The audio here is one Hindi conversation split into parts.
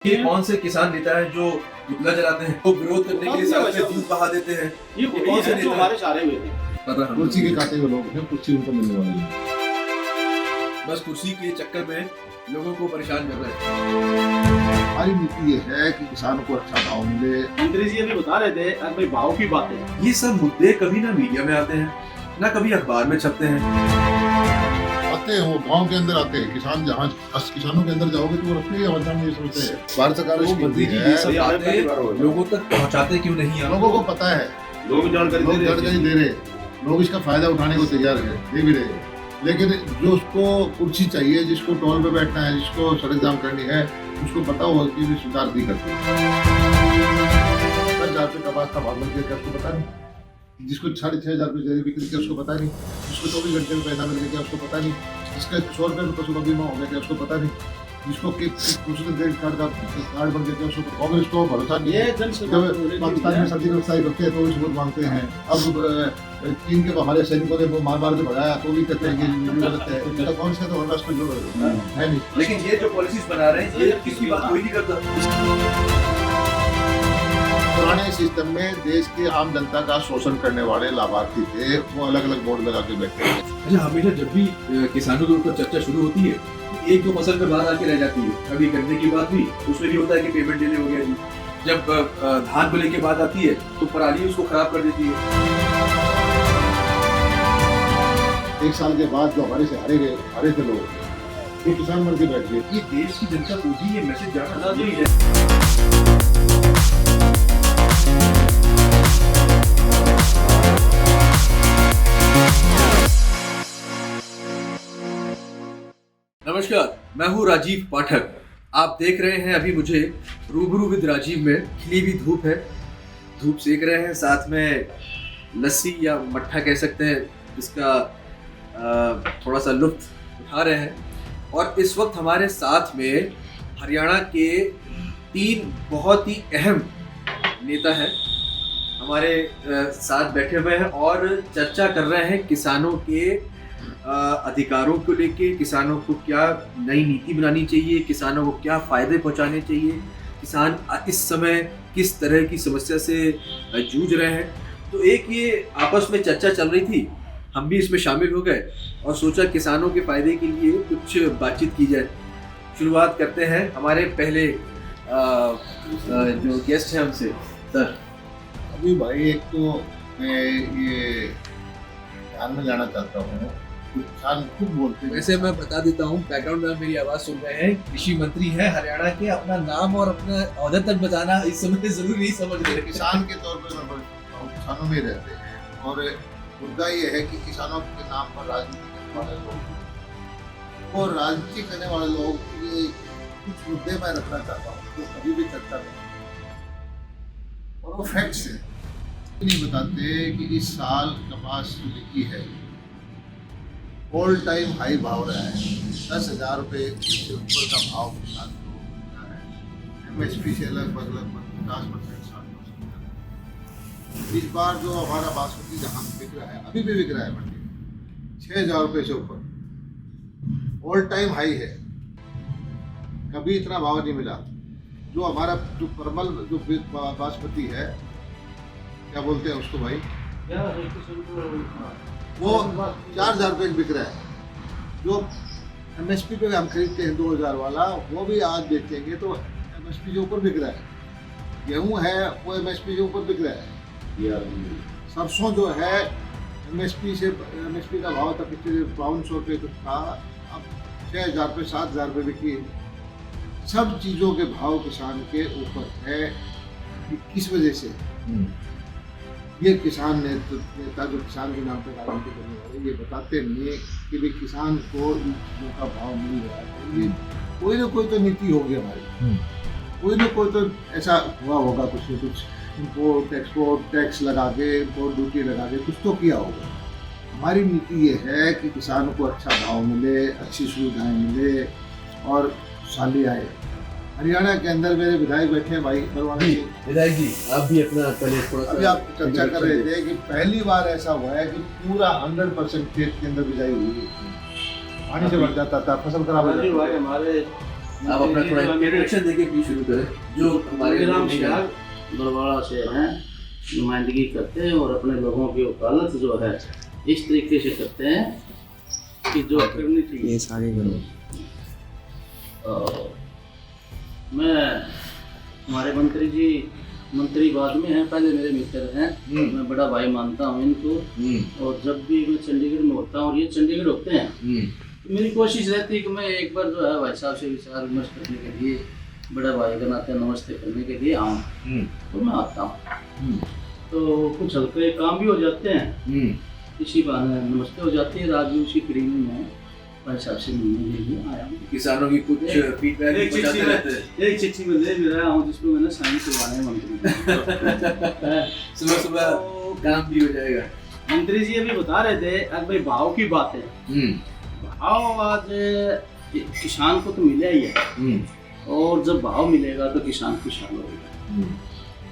ये कौन से किसान नेता है जो पुतला जलाते हैं, वो विरोध करने के लिए सड़क पे दूध बहा देते हैं? ये कौन से जो नेता हमारे सारे हुए थे। पता नहीं। कुर्सी के काटे हुए लोग हैं, कुर्सी उनको मिलने वाली है। बस कुर्सी के चक्कर में लोगों को परेशान कर रहे हैं। हमारी नीति ये है कि किसानों को अच्छा भाव मिले। मंत्री जी अभी बता रहे थे अगर भाव की बात है, ये सब मुद्दे कभी ना मीडिया में आते हैं, ना कभी अखबार में छपते हैं। आते हैं, वो गांव के अंदर आते हैं। किसान जहाँ किसानों के अंदर जाओगे तो वो अपने आवाज में ये सोचते हैं भारत सरकार तो इसकी मंत्री जी है। ये सब बातें लोगों तक पहुंचाते क्यों नहीं आप? लोगों को पता है, लोग जानकारी दे रहे, लोग इसका फायदा उठाने को तैयार है, दे भी रहे हैं। लेकिन जो उसको कुर्सी चाहिए, जिसको टोल पे बैठना है, जिसको सड़क जाम करनी है, उसको पता होगा कि भी सुधार नहीं करते। 10,000 रुपये का बात था भाग बन गया, उसको पता नहीं। जिसको 6,500 रुपये जरी बिक्री किया उसको पता नहीं। जिसको 24 घंटे में पैसा मिल गया उसको पता नहीं। जिसका 100 रुपये में पशु का बीमा हो गया उसको पता नहीं। जिसको क्रेडिट कार्ड का कार्ड बन गया उसको कांग्रेस को भरोसा नहीं है। जब पाकिस्तान में सब्जी व्यवसाय करते हैं तो भी सबूत मांगते हैं। अब चीन के हमारे सैनिकों ने वो मार के भगाया तो भी कहते हैं कि गलत है। तो कौन सा तो राष्ट्र जो है नहीं। लेकिन ये जो पॉलिसीज बना रहे हैं, ये किसकी बात कोई नहीं करता। पुराने सिस्टम में देश की आम जनता का शोषण करने वाले लाभार्थी थे, वो अलग अलग बोर्ड लगा के बैठे हैं। अच्छा, हमेशा जब भी किसानों के ऊपर चर्चा शुरू होती है, एक दो फसल पे बात आके रह जाती है। कभी गन्ने की बात हुई, उसमें भी होता है कि पेमेंट डिले हो गया जी। जब धान को लेके बात आती है तो पराली उसको खराब कर देती है। 1 साल के बाद जो हमारे से हारे थे लोग, ये किसान मर के बैठ गए। ये देश की जनता को भी ये मैसेज जाना जरूरी है। नमस्कार, मैं हूँ राजीव पाठक। आप देख रहे हैं अभी मुझे रूबरू विद राजीव में। खिली हुई धूप है, धूप सेक रहे हैं, साथ में लस्सी या मट्ठा कह सकते हैं, इसका थोड़ा सा लुत्फ उठा रहे हैं। और इस वक्त हमारे साथ में हरियाणा के 3 बहुत ही अहम नेता हैं, हमारे साथ बैठे हुए हैं और चर्चा कर रहे हैं किसानों के अधिकारों को लेके। किसानों को क्या नई नीति बनानी चाहिए, किसानों को क्या फ़ायदे पहुंचाने चाहिए, किसान इस समय किस तरह की समस्या से जूझ रहे हैं। तो एक ये आपस में चर्चा चल रही थी, हम भी इसमें शामिल हो गए और सोचा किसानों के फ़ायदे के लिए कुछ बातचीत की जाए। शुरुआत करते हैं हमारे पहले जो गेस्ट हैं हमसे। सर अभी भाई, एक तो मैं ये ध्यान में लाना चाहता हूँ, किसान खुद बोलते हैं। वैसे मैं बता देता हूँ, बैकग्राउंड में मेरी आवाज़ सुन रहे हैं, कृषि मंत्री हैं हरियाणा के। अपना नाम और अपना ओहदा तक बताना इस समय जरूरी नहीं समझ रहे। किसान के तौर पर मैं बोलता हूँ, किसानों में रहते हैं और मुद्दा ये है कि किसानों के नाम पर राजनीति करने वाले लोग, और राजनीति करने वाले लोग ये कुछ मुद्दे मैं रखना चाहता हूँ जो कभी भी चर्चा में, और वो फैक्ट्स है। नहीं बताते कि इस साल कपास जो बिकी है ऑल टाइम हाई भाव रहा है। 10,000 रुपये से ऊपर का भाव किसान को मिलता है। MSP से लगभग 50% 60%। इस बार जो हमारा बासमती जहाँ बिक रहा है, अभी भी बिक रहा है मंडी में 6,000 रुपये से ऊपर, ऑल टाइम हाई है। कभी इतना भाव नहीं मिला। जो हमारा जो परमल जो बासमती है, क्या बोलते हैं उसको भाई, वो 4,000 रुपये बिक रहा है। जो MSP पे हम खरीदते हैं 2,000 वाला, वो भी आज बेचेंगे तो MSP के ऊपर बिक रहा है। गेहूँ है वो MSP के ऊपर बिक रहा है। सरसों जो है MSP का भाव था पिछले 5200 रुपये तक था, अब 6,000 रुपये 7,000 रुपये बिकी। सब चीज़ों के भाव किसान के ऊपर है। किस वजह से ये किसान नेता जो किसान के नाम पर राजनीति करने वाले, ये बताते नहीं है कि भाई किसान को इन चीज़ों का भाव मिल रहा है। ये कोई ना कोई तो नीति होगी हमारी, कोई ना कोई तो ऐसा हुआ होगा, कुछ न कुछ इम्पोर्ट एक्सपोर्ट टैक्स लगा के, इम्पोर्ट ड्यूटी लगा के कुछ तो किया होगा। हमारी नीति ये है कि किसानों को अच्छा भाव मिले, अच्छी सुविधाएँ मिले और खुशहाली आए। हरियाणा के अंदर मेरे विधायक बैठे हैं भाई बलवाना जी। विधायक जी, आप भी अपना पहले थोड़ा सा, अभी आप चर्चा कर रहे थे कि पहली बार ऐसा हुआ है कि पूरा 100% खेत के अंदर बिजाई हुई है। पानी से भर जाता था, फसल खराब हो जाती भाई है। हमारे आप अपना थोड़ा इंट्रोडक्शन देके प्लीज शुरू करें जो हमारे नाम नहीं शियार बरवाड़ा से हैं, नुमाइंदगी करते हैं और अपने लोगों की वकालत जो है इस तरीके से करते हैं कि जो करनी चाहिए। ये सारे करो। मैं हमारे मंत्री बाद में हैं, पहले मेरे मित्र हैं, मैं बड़ा भाई मानता हूँ इनको। और जब भी मैं चंडीगढ़ में होता हूँ और ये चंडीगढ़ होते हैं तो मेरी कोशिश रहती है कि मैं एक बार जो है भाई साहब से विचार विमर्श करने के लिए, बड़ा भाई का नाते नमस्ते करने के लिए आऊँ, तो मैं आता हूँ। तो कुछ हल्के काम भी हो जाते हैं, इसी बहाने नमस्ते हो जाती है। आज भी उसी कड़ी में मैं भाई साहब से मिलने के लिए आया हूँ। किसानों की कुछ फीडबैक एक चिट्ठी में ले भी रहा हूँ जिसमें मैंने साइन करवाने हैं मंत्री सुबह सुबह काम भी हो जाएगा। मंत्री जी अभी बता रहे थे अगर भाई भाव की बात है, भाव आज किसान को तो मिला ही है, और जब भाव मिलेगा तो किसान खुशहाल होगा।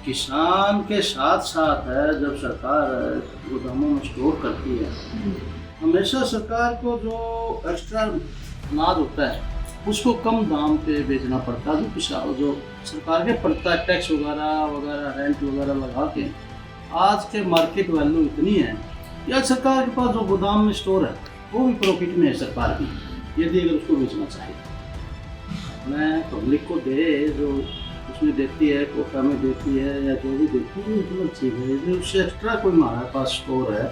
किसान के साथ साथ है जब सरकार गोदामों में स्टोर करती है, हमेशा सरकार को जो एक्स्ट्रा अनाज होता है उसको कम दाम पे बेचना पड़ता है। जो किसान जो सरकार के पड़ता है टैक्स वगैरह रेंट वगैरह लगा के, आज के मार्केट वैल्यू इतनी है कि आज सरकार के पास जो गोदाम में स्टोर है वो भी प्रॉफिट में है सरकार की, यदि अगर उसको बेचना चाहिए। मैं पब्लिक को दे जो उसमें देती है, कोटा में देती है या जो भी देती है उतना ठीक है। जो उससे एक्स्ट्रा कोई हमारे पास स्टोर है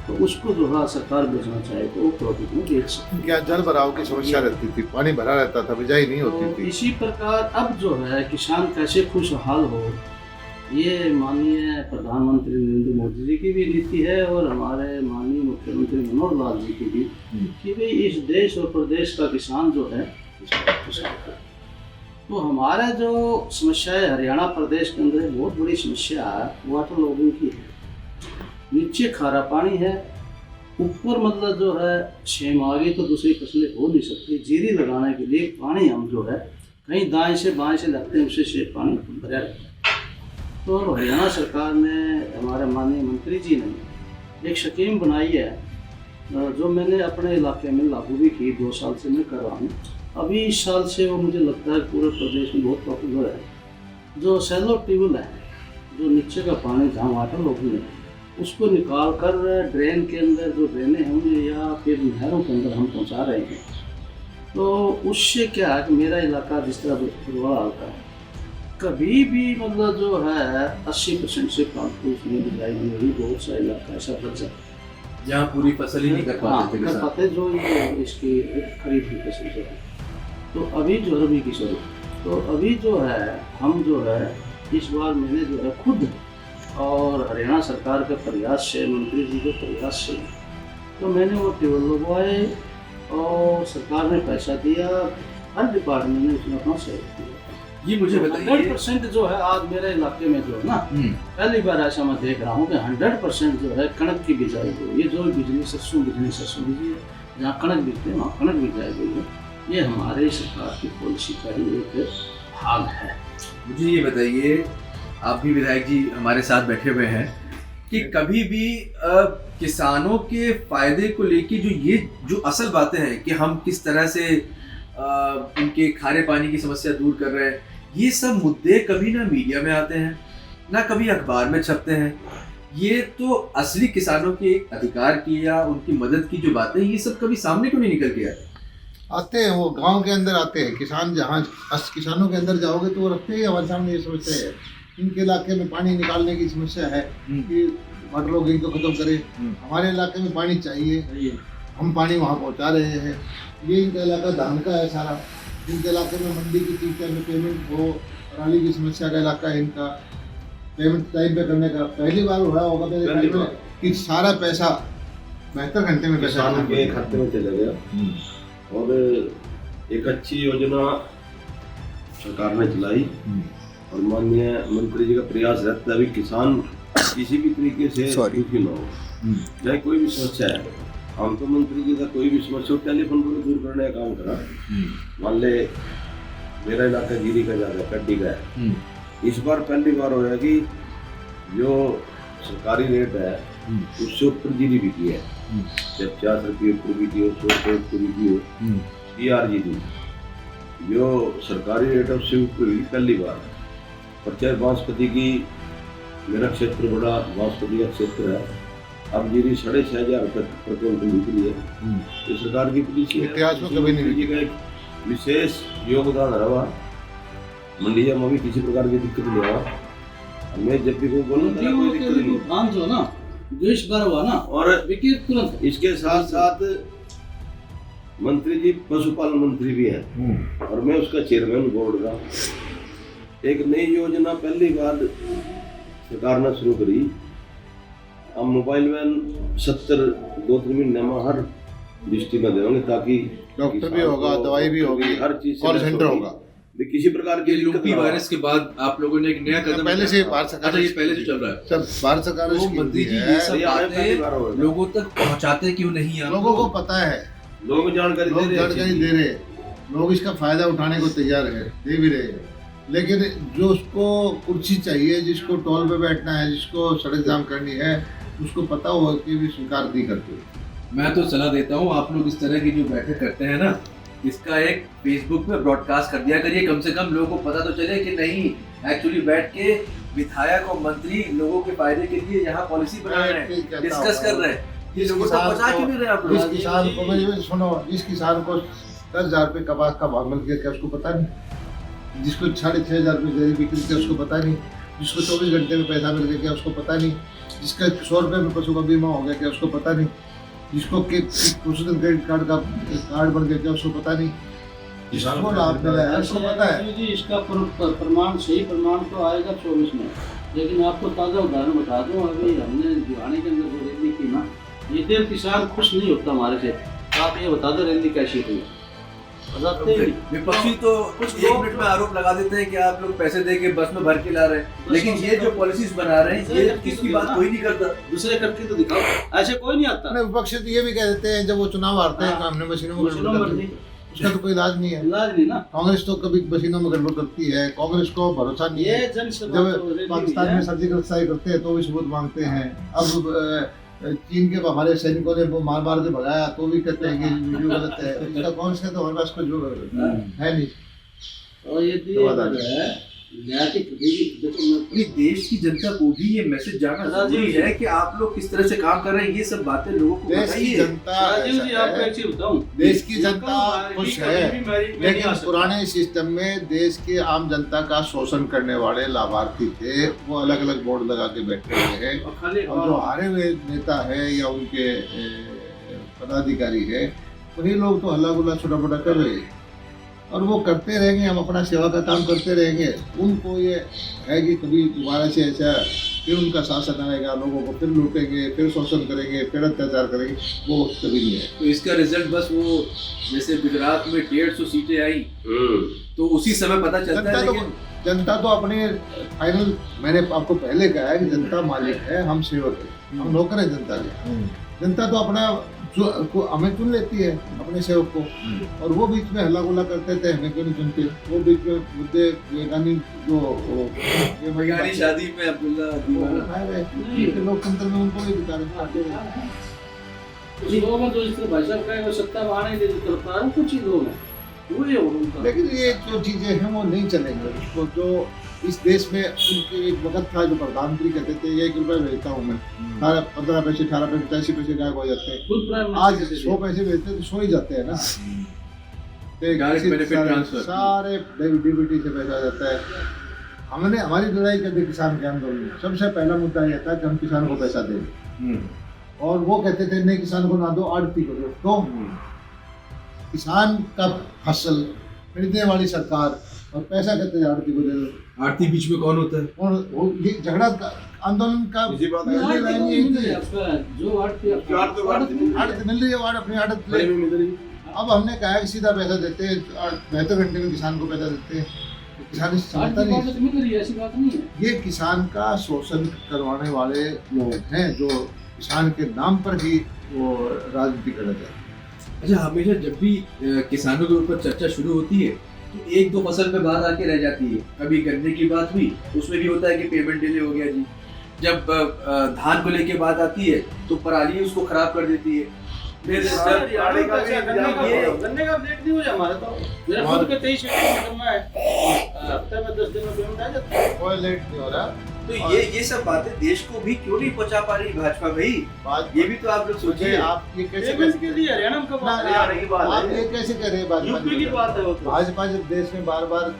तो उसको जो है सरकार बेचना चाहे तो वो प्रॉफिट में बेच सकती है। क्या जल भराव की समस्या रहती थी, पानी भरा रहता था, बिजाई नहीं होती तो थी। इसी प्रकार अब जो है किसान कैसे खुशहाल हो, ये माननीय प्रधानमंत्री नरेंद्र मोदी जी की भी नीति है और हमारे माननीय मुख्यमंत्री मनोहर लाल जी की भी, कि भाई इस देश और प्रदेश का किसान जो है खुशहाल हो। तो हमारा जो समस्या है हरियाणा प्रदेश के अंदर बहुत बड़ी समस्या है, वाटर लॉगिंग की है। नीचे खारा पानी है, ऊपर मतलब जो है छेम आ गई तो दूसरी फसलें हो नहीं सकती। जीरी लगाने के लिए पानी हम जो है कहीं दाएं से बाएं से लगते हैं, उससे से पानी भरा रहता है। तो हरियाणा सरकार ने, हमारे माननीय मंत्री जी ने एक स्कीम बनाई है जो मैंने अपने इलाके में लागू भी की, 2 साल से मैं कर रहा हूँ। अभी इस साल से वो मुझे लगता है पूरे प्रदेश में बहुत पॉपुलर है। जो सैलो ट्यूबवेल है, जो नीचे का पानी जहाँ वाटर लॉगिंग है उसको निकाल कर ड्रेन के अंदर जो ड्रेनें होंगे या फिर नहरों के अंदर हम पहुँचा रहे हैं। तो उससे क्या है कि मेरा इलाका जिस तरह बरवाड़ा आता है, कभी भी मतलब जो है 80% से कम कुछ नहीं दिखाई मेरी, बहुत सा इलाका ऐसा बच जाता है जहाँ पूरी फसल ही नहीं कर पाते थे कर किसान। पाते जो ये इसकी खरीद की फसल जो है। तो अभी जो रबी की सॉरी, तो अभी जो है हम जो है इस बार मैंने जो है खुद और हरियाणा सरकार के प्रयास से, मंत्री जी के प्रयास से, तो मैंने वो ट्यूबवेल लगवाए और सरकार ने पैसा दिया, हर डिपार्टमेंट ने उसमें अपना सहयोग दिया। ये मुझे बताइए 100% जो है आज मेरे इलाके में जो है ना, पहली बार ऐसा मैं देख रहा हूँ कि 100% जो है कणक की बिजाई हुई। ये जो बिजली सरसों बीजिए, जहाँ कणक बिकते हैं वहाँ कणक बिजाई हुई है। ये हमारे सरकार की पॉलिसी का ही एक भाग है। मुझे ये बताइए, आप भी विधायक जी हमारे साथ बैठे हुए हैं, कि कभी भी किसानों के फायदे को लेके जो असल बातें हैं कि हम किस तरह से उनके खारे पानी की समस्या दूर कर रहे हैं, ये सब मुद्दे कभी ना मीडिया में आते हैं ना कभी अखबार में छपते हैं। ये तो असली किसानों के अधिकार की या उनकी मदद की जो बातें, ये सब कभी सामने क्यों नहीं निकल के आते हैं, वो गांव के अंदर आते हैं। किसान जहाँ किसानों के अंदर जाओगे तो वो रखते ही हमारे सामने ये समस्या है। इनके इलाके में पानी निकालने की समस्या है कि वाटर लॉगिंग को खत्म करें, हमारे इलाके में पानी चाहिए, हम पानी वहाँ पहुँचा रहे हैं। ये इनका इलाका धान का है सारा, इनके इलाके में मंडी की चीज में पेमेंट हो, पराली की समस्या का इलाका है इनका, पेमेंट टाइम पे करने का पहली बार हुआ होगा मेरे टाइम में कि सारा पैसा 72 घंटे में पैसा एक हफ्ते में चला गया। और एक अच्छी योजना सरकार ने चलाई और माननीय मंत्री जी का प्रयास रहता है भी किसान किसी भी तरीके से दुखी ना हो, चाहे कोई भी समस्या है। हम तो मंत्री जी का कोई भी समस्या हो टेलीफोन पर दूर करने का काम करा। मान ले मेरा इलाका जीरी का ज़्यादा कड्डी का है, इस बार पहली बार हो कि जो सरकारी रेट है उससे ऊपर जीरी बिकी है। जब 50 रुपये ऊपर बिकी हो, 100 रुपये ऊपर बिकी हो, PRG दी जो सरकारी रेट ऑफ सेल हुई पहली बार। प्रचार बांसपति की, मेरा क्षेत्र बड़ा बांसपति का क्षेत्र है, अब जीरी 6,500 रुपये पर क्विंटल बिक्री है। ये सरकार की पॉलिसी है, इतिहास में कभी नहीं मंत्री जी का एक विशेष योगदान रहा। मंडिया में भी किसी प्रकार की दिक्कत नहीं रहा। मैं जब भी कोई बोलूँ कोई दिक्कत नहीं। धान जो ना जो इस बार हुआ ना और बिक्री तुरंत। इसके साथ साथ मंत्री जी पशुपालन मंत्री भी हैं और मैं उसका चेयरमैन बोर्ड का। एक नई योजना पहली बार सरकार ने शुरू करी। हम मोबाइल वैन 70 2-3 महीने में हर डिस्ट्रिक्ट में देंगे, ताकि डॉक्टर भी होगा, दवाई भी होगी, हर चीज कॉल सेंटर होगा। किसी प्रकार की ये दिक्कत लुम्पी ना हो। वायरस के बाद आप लोगों ने एक नया कदम पहले से उठाया। भारत सरकार अच्छा, ये पहले से चल रहा है। सब भारत सरकार तो इसकी मंत्री जी है, ये सब ये आए पहली बार हो बातें गया। लोगों तक पहुंचाते क्यों नहीं आप? लोगों को पता है, लोग जानकारी लोग दे रहे हैं। जानकारी दे रहे, लोग इसका फायदा उठाने को तैयार है, दे भी रहे हैं। लेकिन जो उसको कुर्सी चाहिए, जिसको टोल पे बैठना है, जिसको सड़क जाम करनी है, उसको पता हो कि भी स्वीकार नहीं करते। मैं तो सलाह देता हूँ, आप लोग इस तरह की जो बैठक करते हैं ना, इसका एक फेसबुक पे ब्रॉडकास्ट कर दिया करिए। कम से कम लोगों को पता तो चले कि नहीं, एक्चुअली बैठ के विधायक और मंत्री लोगों के फायदे के लिए यहाँ पॉलिसी बना रहे हैं, डिस्कस कर रहे हैं। ये लोगों तक पहुँचा क्यों नहीं रहे आप इस लोग? किसान को मैं सुनो, इस किसान को 10,000 रुपये कपास का भाव मिल गया, क्या उसको पता नहीं? जिसको 6,500 रुपये जरी बिक्री क्या उसको पता नहीं? जिसको 24 घंटे में पैसा मिल गया क्या उसको पता नहीं? जिसका 100 रुपये में पशु का बीमा हो गया क्या उसको पता नहीं? जिसको पशुधन क्रेडिट कार्ड का कार्ड बन गया क्या उसको पता नहीं? जिसको लाभ मिला है उसको पता है। जी इसका प्रमाण, सही प्रमाण तो आएगा 24 में। लेकिन आपको ताज़ा उदाहरण बता दूं, अभी हमने दिवाने के अंदर जो रैली की ना, ये देर किसान खुश नहीं होता हमारे से। आप ये बता दो रैली कैसी हुई? बताते ही नहीं। विपक्षी तो कुछ 1 मिनट में आरोप लगा देते हैं कि आप लोग पैसे दे के बस में भर के ला रहे हैं, लेकिन ये जो पॉलिसीज बना रहे हैं ये किसकी बात कोई नहीं करता। दूसरे करके तो दिखाओ, ऐसे कोई नहीं आता। अपने विपक्ष तो ये भी कह देते हैं जब वो चुनाव हारते हैं, हमने मशीनों में मशीनों गड़बड़ में कर दी। उसका तो कोई इलाज नहीं है। इलाज नहीं ना। कांग्रेस तो कभी मशीनों में गड़बड़ करती है, कांग्रेस को भरोसा नहीं है। ये जनसभा जब तो रैली पाकिस्तान है। में सर्जिकल स्ट्राइक करते हैं तो भी सबूत मांगते हैं। अब चीन के हमारे सैनिकों ने वो मार मार के भगाया तो भी कहते हैं कि वीडियो गलत है। इसका कौन सा तो हमारे पास कुछ है नहीं। और ये अपनी देश की जनता को भी ये मैसेज जाना जरूरी है कि आप लोग किस तरह से काम कर रहे हैं। ये सब बातें लोगों को देश की बताइए। जनता राजीव जी ऐसा आपको है, एक चीज बताऊं, देश की जनता खुश कभी है, भी मैं नहीं लेकिन आ सकता। पुराने सिस्टम में देश के आम जनता का शोषण करने वाले लाभार्थी थे, वो अलग अलग बोर्ड लगा के बैठे हुए हैं। और खाली और जो हारे हुए नेता है या उनके पदाधिकारी है, उन्हीं लोग तो हल्ला गुल्ला छोटा मोटा कर रहे हैं और वो करते रहेंगे। हम अपना सेवा का काम करते रहेंगे। उनको ये है कि कभी दोबारा से ऐसा फिर उनका शासन आएगा, लोगों को फिर लूटेंगे, फिर शोषण करेंगे, फिर अत्याचार करेंगे, वो कभी नहीं है। तो इसका रिजल्ट बस वो जैसे गुजरात में 150 सीटें आई तो उसी समय पता चलता है। लेकिन जनता तो अपने फाइनल, मैंने आपको पहले कहा है कि जनता मालिक है, हम सेवक है, हम नौकर है जनता के। जनता तो अपना को हमें चुन लेती है, अपने सेवक को, और वो बीच में हल्ला गुल्ला करते थे, हमें क्यों नहीं चुनते? वो बीच में मुद्दे बेगानी जो बगानी शादी में अब्दुल्ला दीवाना लोकतंत्र में उनको भी बिता कुछ लोगों में जो इस तरह भाई साहब कहे वो सत्ता में आने नहीं करता है, कुछ ही लोग हैं वो ये उनका। लेकिन ये जो चीजें हैं वो नहीं चलेंगे। उसको जो इस देश में उनके एक वक्त था जो प्रधानमंत्री कहते थे 1 रुपया भेजता हूँ मैं, 15 पैसे 18 पैसे 85 पैसे गायब हो जाते हैं। खुद प्राइम आज मिनिस्टर 100 पैसे भेजते तो 100 ही जाते हैं ना। डायरेक्ट बेनिफिट ट्रांसफर सारे डीबीटी से पैसा जाता है। हमने हमारी लड़ाई करते किसान के आंदोलन में सबसे पहला मुद्दा यह था कि हम किसान को पैसा दें, और वो कहते थे नहीं किसान को ना दो, आड़ती को दो। तो किसान का फसल खरीदने वाली सरकार और पैसा कहते हैं आड़ती को दे दो। आरती बीच में कौन होता है? और वो ये झगड़ा आंदोलन का इसी बात ये है। लाइन यही थी। जो आड़ती आड़त मिल रही है, वो अपनी आड़त ले। अब हमने कहा है कि सीधा पैसा देते हैं, 72 घंटे में किसान को पैसा देते हैं। किसान इस समझता नहीं। मिल रही है, ऐसी बात नहीं है। ये किसान का शोषण करवाने वाले लोग हैं जो किसान के नाम पर ही वो राजनीति कर रहे हैं। अच्छा, हमेशा जब भी किसानों के ऊपर चर्चा शुरू होती है तो 1-2 फसल पे बात आके रह जाती है। कभी गन्ने की बात हुई, उसमें भी होता है कि पेमेंट डिले हो गया जी। जब धान को लेके बात आती है तो पराली उसको खराब कर देती है। फिर हाँ, जब हरियाणा का ये- गन्ने का रेट नहीं हो जाए हमारे तो मेरे खुद के 23 करना है, हफ्ते में 10 दिन में पेमेंट आ जाता है। कोई लेट नहीं हो रहा। तो ये सब बातें देश को भी क्यों नहीं पहुंचा पा रही भाजपा भाई? बात ये भी तो आप लोग सोचिए, सोचिए। आप ये कैसे पेमेंट के लिए हरियाणा में कब ना, आ रहा है? हरियाणा की बात आप है। ये कैसे कर रहे हैं बात? यूपी की बात है वो तो। भाजपा जब देश में बार बार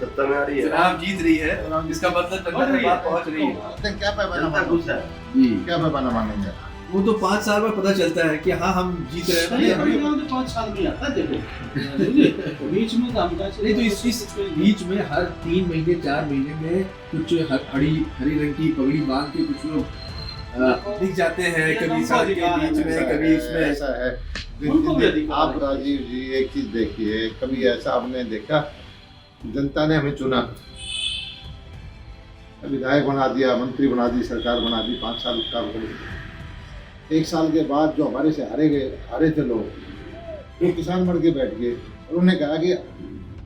सत्ता में आ रही है, चुनाव जीत रही है, इसका मतलब जनता तक बात पहुंच रही है। क्या पैमाना जनता मानेंगे? खुश है। जी, क्या पैमाना मानेंगे? वो तो 5 साल में पता चलता है कि हाँ हम जीत रहे सही हैं। परिणाम तो 5 साल में आता है, देखो बीच में तो हम नहीं तो इस बीच में हर 3 महीने 4 महीने में कुछ हरी रंग की पगड़ी बांध के कुछ लोग दिख जाते हैं, कभी साल के बीच में, कभी इसमें। ऐसा है। उनको भी अधिकार आप है। राजीव जी एक चीज देखिए, कभी ऐसा हमने देखा जनता ने हमें चुना, विधायक बना दिया, मंत्री बना दी, सरकार बना दी, 5 साल काम कर दिया। 1 साल के बाद जो हमारे से हारे थे लोग, वो किसान बन के बैठ गए और उन्होंने कहा कि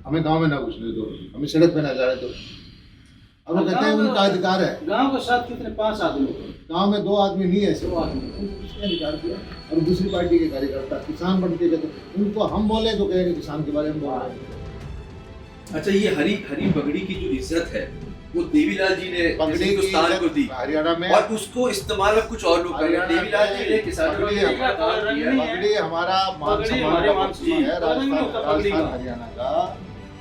हमें गांव में ना घुसने दो, हमें सड़क पे ना जाने दो। अब वो कहते हैं उनका अधिकार है। गांव के साथ कितने 5 आदमी, गांव में 2 आदमी नहीं है, ऐसे 2 आदमी। उनको किसने अधिकार दिया? और दूसरी पार्टी के कार्यकर्ता किसान बन के कहते, उनको हम बोले तो कहेंगे किसान के बारे में बोल रहे हैं। अच्छा, ये हरी पगड़ी की जो इज्जत है वो देवीलाल जी ने पगड़ी की हिंदुस्तान को दी, हरियाणा में और उसको इस्तेमाल अब कुछ और लोग कर रहे हैं। देवीलाल जी ने किसानों के लिए अपना काम किया है। पगड़ी हमारा मान पगड़ी सम्मान हमारे का मान प्रतीक है, सम्मान। पगड़ी नहीं होता पगड़ी का। राजस्थान हरियाणा का।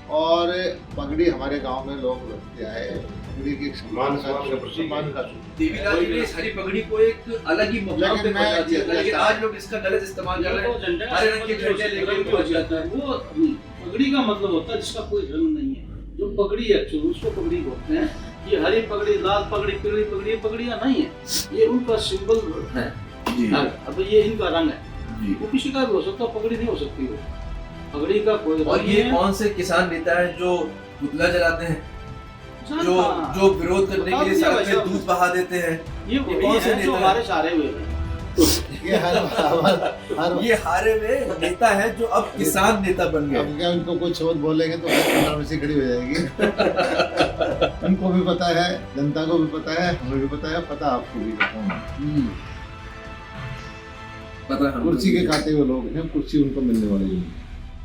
और पगड़ी हमारे गांव में लोग रखते आए, पगड़ी की एक सम्मान का प्रतीक है। सम्मान का। देवीलाल जी ने इस हरी पगड़ी को एक अलग ही मुकाम पे लेकिन मैं पहुंचा दिया था, ये लेकिन कहता- आज लोग इसका गलत इस्तेमाल कर रहे वो हैं। झंडे हरे रंग के झंडे लेकर भी हो जाता है। वो पगड़ी का मतलब होता है जिसका कोई रंग नहीं है, जो पगड़ी है एक्चुअली उसको पगड़ी बोलते हैं। ये हरी पगड़ी, लाल पगड़ी, पीली पगड़ी, ये पगड़ियां नहीं है, ये उनका सिंबल है। जी अब ये इनका रंग है, जी। वो किसी का भी हो सकता है, पगड़ी नहीं हो सकती वो। पगड़ी का कोई और रंग ये नहीं है। कौन से किसान नेता है जो पुतला जलाते हैं, जो हाँ, जो विरोध करने के लिए बता सड़क दिया पे भाई दूध बहा देते हैं? ये कौन वही से है जो नेता हमारे है? सारे हुए हैं। ये हर ये हारे में नेता है जो अब किसान नेता बन गए। अब क्या उनको कुछ शब्द बोलेंगे तो कंट्रोवर्सी खड़ी हो जाएगी। उनको भी पता है, जनता को भी पता है, हमें भी पता है, पता आपको भी है। पता है हमको कुर्सी के भी। खाते हुए लोग हैं, कुर्सी उनको मिलने वाली नहीं।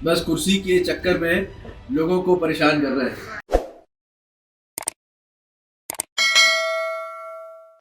बस कुर्सी के चक्कर में लोगों को परेशान कर रहे हैं।